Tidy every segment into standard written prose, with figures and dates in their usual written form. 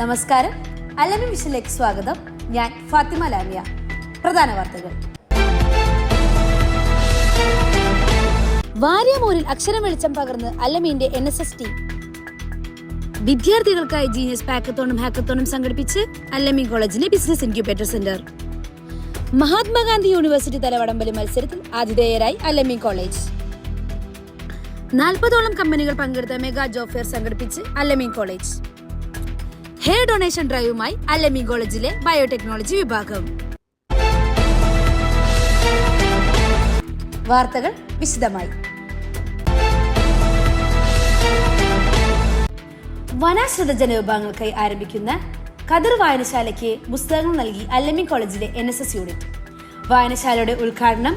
നമസ്കാരം, അലമി വിഷനിലേക്ക് സ്വാഗതം. ഞാൻ ഫാത്തിമ ലാമിയ. പ്രധാന വാർത്തകൾ. വാര്യാമൂരിൽ അക്ഷരം വെളിച്ചം പകർന്ന് അലമീന്റെ NSS ടീം. വിദ്യാർത്ഥികൾക്കായി ജീനിയസ് പാക്കത്തോണും ഹാക്കത്തോണും സംഘടിപ്പിച്ച് അലമി കോളേജിലെ business incubator centre. Mahatma Gandhi university തല വടംവലി മത്സരത്തിൽ ആതിഥേയരായി അലമി കോളേജ്. 40ഓളം കമ്പനികൾ പങ്കെടുത്ത മെഗാ ജോബ് ഫെയർ സംഘടിപ്പിച്ച് അലമി കോളേജ്. ഹെയർ ഡൊണേഷൻ ഡ്രൈവുമായി അലമി കോളേജിലെ ബയോടെക്നോളജി വിഭാഗം. വാർത്തകൾ വിശദമായി. വനാശ്രിത ജനവിഭാഗങ്ങൾക്കായി ആരംഭിക്കുന്ന ഖദർ വായനശാലയ്ക്ക് പുസ്തകങ്ങൾ നൽകി അലമി കോളേജിലെ NSS യൂണിറ്റ്. വായനശാലയുടെ ഉദ്ഘാടനം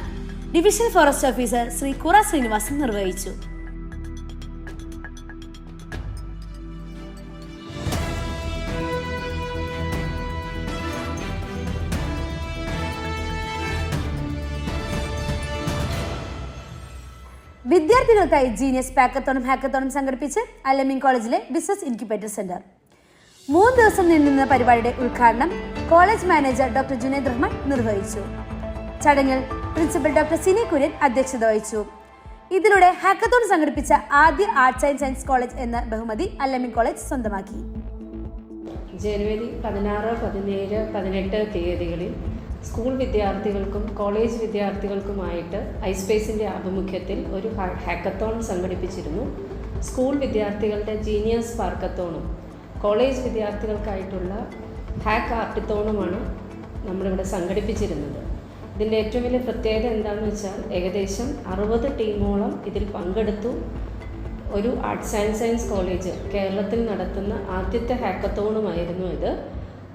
ഡിവിഷൻ ഫോറസ്റ്റ് ഓഫീസർ ശ്രീ കുറ ശ്രീനിവാസൻ നിർവഹിച്ചു. വിദ്യാർത്ഥികൾക്കായി ജീനിയസ് പാക്കത്തോണും ഹാക്കത്തോണും സംഘടിപ്പിച്ച് അലമി കോളേജിലെ ബിസിനസ് ഇൻക്യുബേറ്റർ സെന്റർ. 3 ദിവസം നീണ്ടുനിന്ന പരിപാടിയുടെ ഉദ്ഘാടനം college manager doctor Junaid Rahman നിർവഹിച്ചു. ചടങ്ങിൽ പ്രിൻസിപ്പൽ ഡോക്ടർ സിനി കുര്യൻ അധ്യക്ഷത വഹിച്ചു. ഇതിലൂടെ ഹാക്കത്തോൺ സംഘടിപ്പിച്ച ആദ്യ ആർട്സ് ആൻഡ് സയൻസ് കോളേജ് എന്ന ബഹുമതി അലമി കോളേജ് സ്വന്തമാക്കി. ജനുവരി 16, 17, 18 തീയതികളിൽ സ്കൂൾ വിദ്യാർത്ഥികൾക്കും കോളേജ് വിദ്യാർത്ഥികൾക്കുമായിട്ട് ഐസ്പേസിൻ്റെ ആഭിമുഖ്യത്തിൽ ഒരു ഹാക്കത്തോൺ സംഘടിപ്പിച്ചിരുന്നു. സ്കൂൾ വിദ്യാർത്ഥികളുടെ ജീനിയസ് പാർക്കത്തോണും കോളേജ് വിദ്യാർത്ഥികൾക്കായിട്ടുള്ള ഹാക്ക് ആർട്ടിത്തോണുമാണ് നമ്മളിവിടെ സംഘടിപ്പിച്ചിരുന്നത്. ഇതിൻ്റെ ഏറ്റവും വലിയ പ്രത്യേകത എന്താണെന്ന് വെച്ചാൽ ഏകദേശം 60 ടീമോളം ഇതിൽ പങ്കെടുത്തു. ഒരു ആർട്സ് ആൻഡ് സയൻസ് കോളേജ് കേരളത്തിൽ നടത്തുന്ന ആദ്യത്തെ ഹാക്കത്തോണുമായിരുന്നു ഇത്.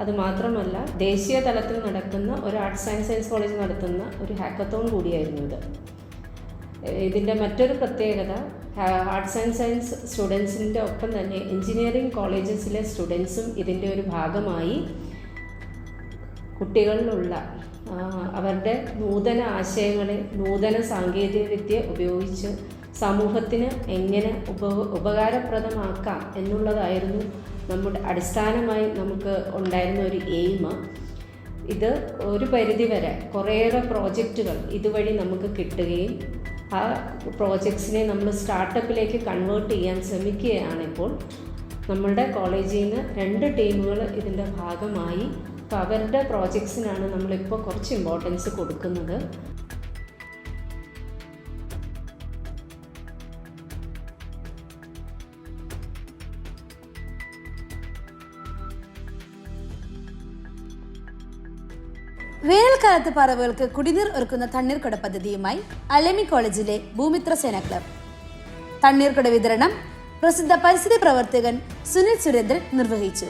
അതുമാത്രമല്ല, ദേശീയ തലത്തിൽ നടക്കുന്ന ഒരു ആർട്സ് ആൻഡ് സയൻസ് കോളേജ് നടത്തുന്ന ഒരു ഹാക്കത്തോൺ കൂടിയായിരുന്നു ഇത്. ഇതിൻ്റെ മറ്റൊരു പ്രത്യേകത, ആർട്സ് ആൻഡ് സയൻസ് സ്റ്റുഡൻസിൻ്റെ ഒപ്പം തന്നെ എഞ്ചിനീയറിംഗ് കോളേജസിലെ സ്റ്റുഡൻസും ഇതിൻ്റെ ഒരു ഭാഗമായി കുട്ടികളിലുള്ള അവരുടെ നൂതന ആശയങ്ങളെ നൂതന സാങ്കേതികവിദ്യ ഉപയോഗിച്ച് സമൂഹത്തിന് എങ്ങനെ ഉപകാരപ്രദമാക്കാം എന്നുള്ളതായിരുന്നു നമ്മുടെ അടിസ്ഥാനമായി നമുക്ക് ഉണ്ടായിരുന്ന ഒരു എയിം. ഇത് ഒരു പരിധിവരെ കുറേയേറെ പ്രോജക്റ്റുകൾ ഇതുവഴി നമുക്ക് കിട്ടുകയും ആ പ്രോജക്ട്സിനെ നമ്മൾ സ്റ്റാർട്ടപ്പിലേക്ക് കൺവേർട്ട് ചെയ്യാൻ ശ്രമിക്കുകയാണിപ്പോൾ. നമ്മളുടെ കോളേജിൽ നിന്ന് 2 ടീമുകൾ ഇതിൻ്റെ ഭാഗമായി. അപ്പോൾ അവരുടെ പ്രോജക്ട്സിനാണ് നമ്മളിപ്പോൾ കുറച്ച് ഇമ്പോർട്ടൻസ് കൊടുക്കുന്നത്. വേനൽക്കാലത്ത് പറവകൾക്ക് കുടിനീർ ഒരുക്കുന്ന തണ്ണീർക്കുട പദ്ധതിയുമായി അലമി കോളേജിലെ ഭൂമിത്ര സേന ക്ലബ്. തണ്ണീർക്കുട വിതരണം പ്രസിദ്ധ പരിസ്ഥിതി പ്രവർത്തകൻ സുനിൽ സുരേന്ദ്രൻ നിർവഹിച്ചു.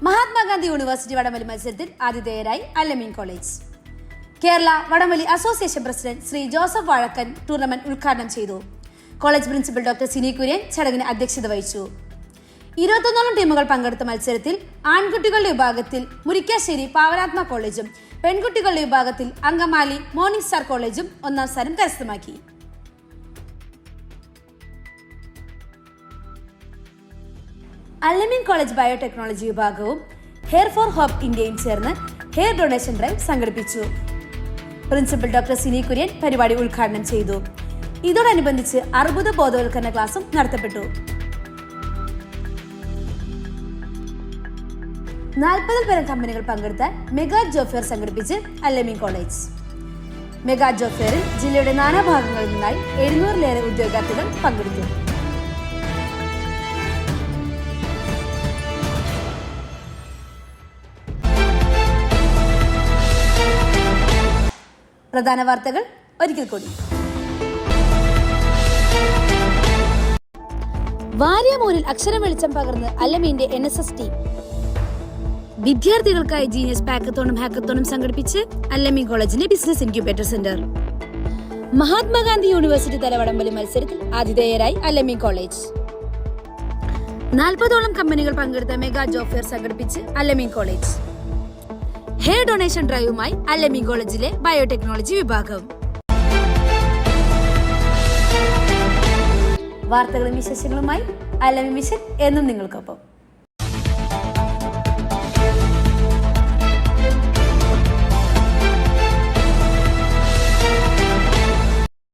മഹാത്മാഗാന്ധി യൂണിവേഴ്സിറ്റി വടംവലി മത്സരത്തിൽ ആതിഥേയരായി അലമി കോളേജ്. കേരള വടംവലി association president Shri Joseph Vazhakkan tournament ഉദ്ഘാടനം ചെയ്തു. College principal doctor Sini Kurian ചടങ്ങിന് അധ്യക്ഷത വഹിച്ചു. 21ഓളം ടീമുകൾ പങ്കെടുത്ത മത്സരത്തിൽ ആൺകുട്ടികളുടെ വിഭാഗത്തിൽ മുരിക്കാശ്ശേരി പാവനാത്മ കോളേജും പെൺകുട്ടികളുടെ വിഭാഗത്തിൽ അങ്കമാലി മോർണിംഗ് സ്റ്റാർ കോളേജും 1ാം സ്ഥാനം കരസ്ഥമാക്കി. അലമി കോളേജ് ബയോടെക്നോളജി വിഭാഗവും ഹെയർ ഫോർ ഹോപ്പ് ഇന്ത്യയും ചേർന്ന് ഹെയർ ഡൊണേഷൻ ഡ്രൈവ് സംഘടിപ്പിച്ചു. പ്രിൻസിപ്പൽ ഡോക്ടർ സിനി കുര്യൻ പരിപാടി ഉദ്ഘാടനം ചെയ്തു. ഇതോടനുബന്ധിച്ച് അർബുദ ബോധവൽക്കരണ ക്ലാസും നടത്തപ്പെട്ടു. 40 പേരം കമ്പനികൾ പങ്കെടുത്ത മെഗാ ജോബ് ഫെയർ സംഘടിപ്പിച്ച് അലമി കോളേജ്. മെഗാ ജോബ് ഫെയറിൽ ജില്ലയുടെ നാനാഭാഗങ്ങളിൽ നിന്നായി 700-ലേറെ ഉദ്യോഗാർത്ഥികൾ പങ്കെടുത്തു. പ്രധാന വാർത്തകൾ ഒരിക്കൽ കൂടി. വാര്യാമൂരിൽ അക്ഷരം വെളിച്ചം പകർന്ന് അലമീന്റെ NSS ടീം. വിദ്യാർത്ഥികൾക്കായി ജീനിയസ് പാക്കത്തോണും ഹാക്കത്തോണും സംഘടിപ്പിച്ച് അലമി കോളേജിലെ business incubator centre. Mahatma Gandhi university തല വടംവലി മത്സരത്തിൽ ആതിഥേയരായി അലമി കോളേജ്. 40ഓളം കമ്പനികൾ പങ്കെടുത്ത മെഗാ ജോബ് ഫെയർ സംഘടിപ്പിച്ച് അലമി കോളേജ്. ഹെയർ ഡൊണേഷൻ ഡ്രൈവുമായി അലമി കോളേജിലെ ബയോടെക്നോളജി വിഭാഗം. വാർത്തകളും വിശേഷങ്ങളുമായി അലമി മിഷൻ എന്നും നിങ്ങൾക്കൊപ്പം.